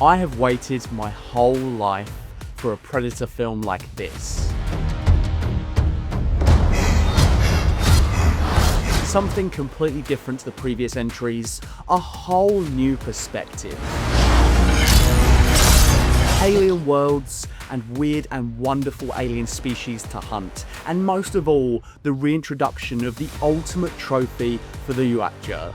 I have waited my whole life for a Predator film like this. Something completely different to the previous entries, a whole new perspective. Alien worlds and weird and wonderful alien species to hunt, and most of all, the reintroduction of the ultimate trophy for the Yautja.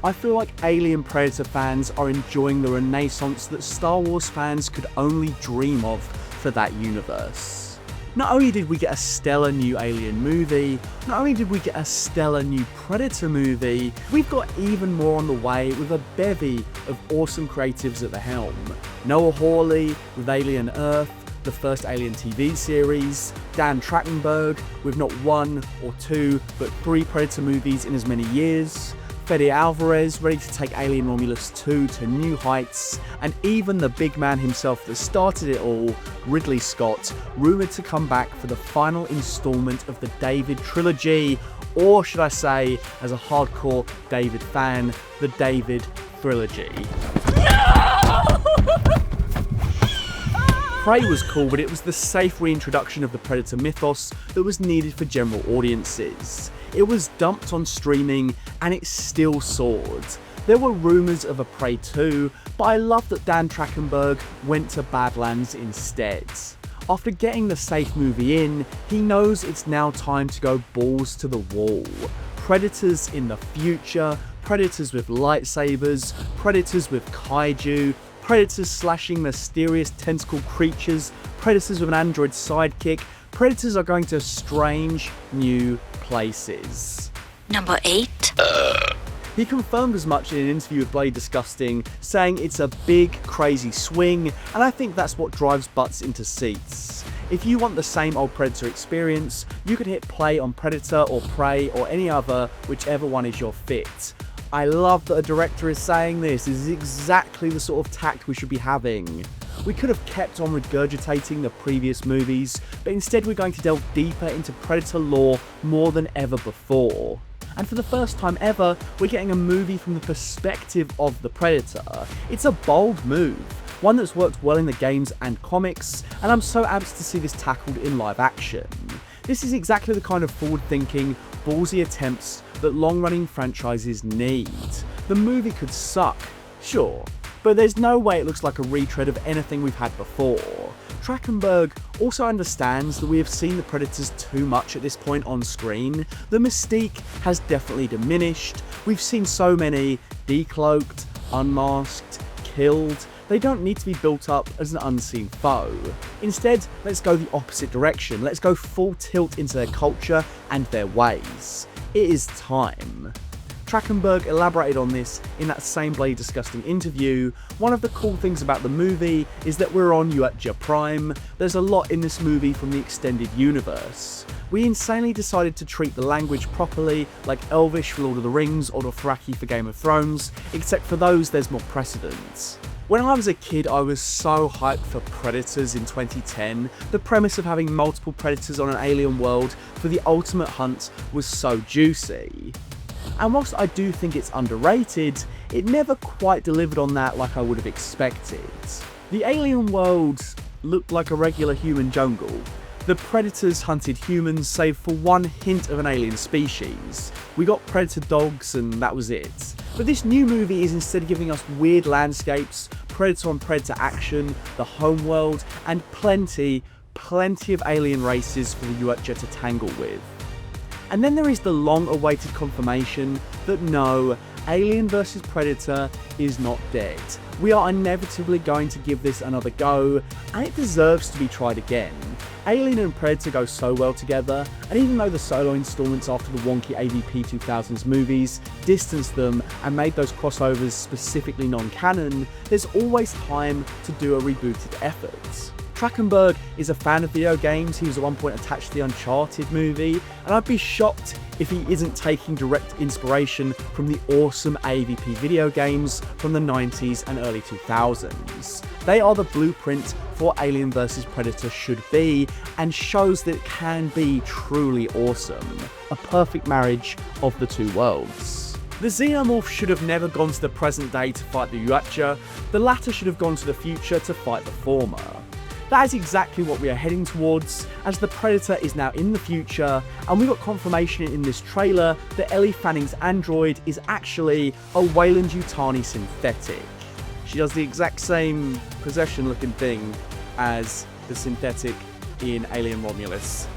I feel like Alien Predator fans are enjoying the renaissance that Star Wars fans could only dream of for that universe. Not only did we get a stellar new Alien movie, not only did we get a stellar new Predator movie, we've got even more on the way with a bevy of awesome creatives at the helm. Noah Hawley with Alien Earth, the first Alien TV series, Dan Tratchenberg with not one or two, but 3 Predator movies in as many years, Fede Alvarez ready to take Alien Romulus 2 to new heights, and even the big man himself that started it all, Ridley Scott, rumoured to come back for the final instalment of the David trilogy, or should I say, as a hardcore David fan, the David Trilogy. Prey was cool, but it was the safe reintroduction of the Predator mythos that was needed for general audiences. It was dumped on streaming, and it still soared. There were rumours of a Prey 2, but I love that Dan Trachtenberg went to Badlands instead. After getting the safe movie in, he knows it's now time to go balls to the wall. Predators in the future, predators with lightsabers, predators with kaiju, predators slashing mysterious tentacle creatures, predators with an android sidekick. Predators are going to strange new places. Number 8. He confirmed as much in an interview with Bloody Disgusting, saying it's a big, crazy swing, and I think that's what drives butts into seats. If you want the same old Predator experience, you can hit play on Predator or Prey or any other, whichever one is your fit. I love that a director is saying this. This is exactly the sort of tact we should be having. We could have kept on regurgitating the previous movies, but instead we're going to delve deeper into Predator lore more than ever before. And for the first time ever, we're getting a movie from the perspective of the Predator. It's a bold move, one that's worked well in the games and comics, and I'm so amped to see this tackled in live action. This is exactly the kind of forward-thinking, ballsy attempts that long-running franchises need. The movie could suck, sure, but there's no way it looks like a retread of anything we've had before. Trachtenberg also understands that we have seen the Predators too much at this point on screen. The mystique has definitely diminished. We've seen so many decloaked, unmasked, killed. They don't need to be built up as an unseen foe. Instead, let's go the opposite direction. Let's go full tilt into their culture and their ways. It is time. Trachtenberg elaborated on this in that same Bloody Disgusting interview. One of the cool things about the movie is that we're on Yautja Prime. There's a lot in this movie from the extended universe. We insanely decided to treat the language properly, like Elvish for Lord of the Rings or Dothraki for Game of Thrones, except for those there's more precedent. When I was a kid, I was so hyped for Predators in 2010. The premise of having multiple predators on an alien world for the ultimate hunt was so juicy. And whilst I do think it's underrated, it never quite delivered on that like I would have expected. The alien world looked like a regular human jungle. The predators hunted humans save for one hint of an alien species. We got predator dogs and that was it. But this new movie is instead giving us weird landscapes, predator on predator action, the homeworld, and plenty of alien races for the Yautja to tangle with. And then there is the long-awaited confirmation that no, Alien vs Predator is not dead. We are inevitably going to give this another go, and it deserves to be tried again. Alien and Predator go so well together, and even though the solo installments after the wonky AVP 2000s movies distanced them and made those crossovers specifically non-canon, there's always time to do a rebooted effort. Trachtenberg is a fan of video games. He was at one point attached to the Uncharted movie, and I'd be shocked if he isn't taking direct inspiration from the awesome AVP video games from the 90s and early 2000s. They are the blueprint for what Alien vs Predator should be, and shows that it can be truly awesome. A perfect marriage of the two worlds. The xenomorph should have never gone to the present day to fight the Yautja, the latter should have gone to the future to fight the former. That is exactly what we are heading towards, as the Predator is now in the future, and we got confirmation in this trailer that Ellie Fanning's android is actually a Weyland-Yutani synthetic. She does the exact same possession-looking thing as the synthetic in Alien Romulus.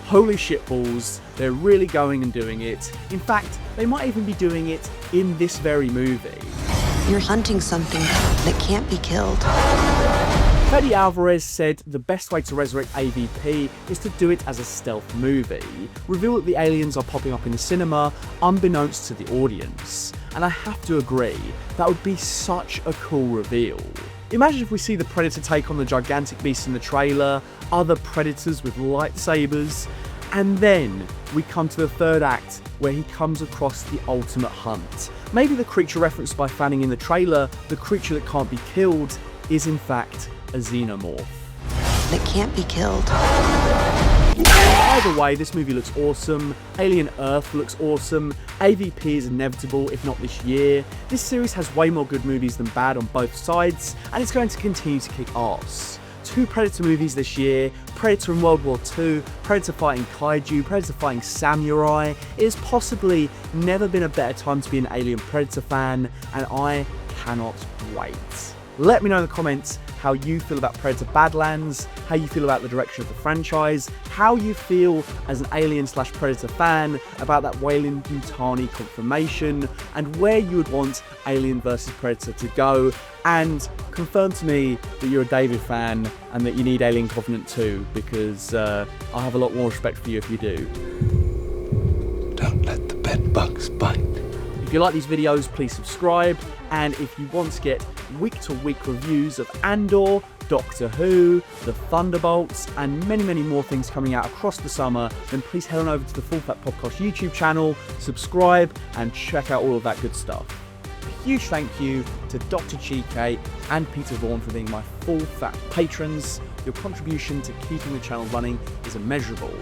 Holy shitballs, they're really going and doing it. In fact, they might even be doing it in this very movie. You're hunting something that can't be killed. Fede Alvarez said the best way to resurrect AVP is to do it as a stealth movie. Reveal that the aliens are popping up in the cinema, unbeknownst to the audience. And I have to agree, that would be such a cool reveal. Imagine if we see the Predator take on the gigantic beast in the trailer, other Predators with lightsabers, and then we come to the third act where he comes across the ultimate hunt. Maybe the creature referenced by Fanning in the trailer, the creature that can't be killed, is in fact a xenomorph. That can't be killed. Either way, this movie looks awesome, Alien Earth looks awesome, AVP is inevitable if not this year. This series has way more good movies than bad on both sides, and it's going to continue to kick ass. 2 Predator movies this year, Predator in World War II, Predator fighting kaiju, Predator fighting samurai. It has possibly never been a better time to be an Alien Predator fan, and I cannot wait. Let me know in the comments how you feel about Predator Badlands, how you feel about the direction of the franchise, how you feel as an Alien/Predator fan about that Weyland-Yutani confirmation, and where you would want Alien vs Predator to go, and confirm to me that you're a David fan and that you need Alien Covenant 2, because I have a lot more respect for you if you do. Don't let the bed bugs bite. If you like these videos, please subscribe, and if you want to get week-to-week reviews of Andor, Doctor Who, The Thunderbolts, and many, many more things coming out across the summer, then please head on over to the Full Fat Podcast YouTube channel, subscribe, and check out all of that good stuff. A huge thank you to Dr. Chike and Peter Vaughan for being my Full Fat patrons. Your contribution to keeping the channel running is immeasurable.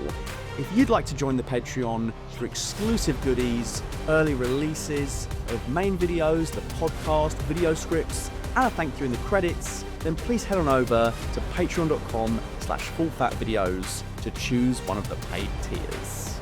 If you'd like to join the Patreon for exclusive goodies, early releases of main videos, the podcast, video scripts, and a thank you in the credits, then please head on over to patreon.com/fullfatvideos to choose one of the paid tiers.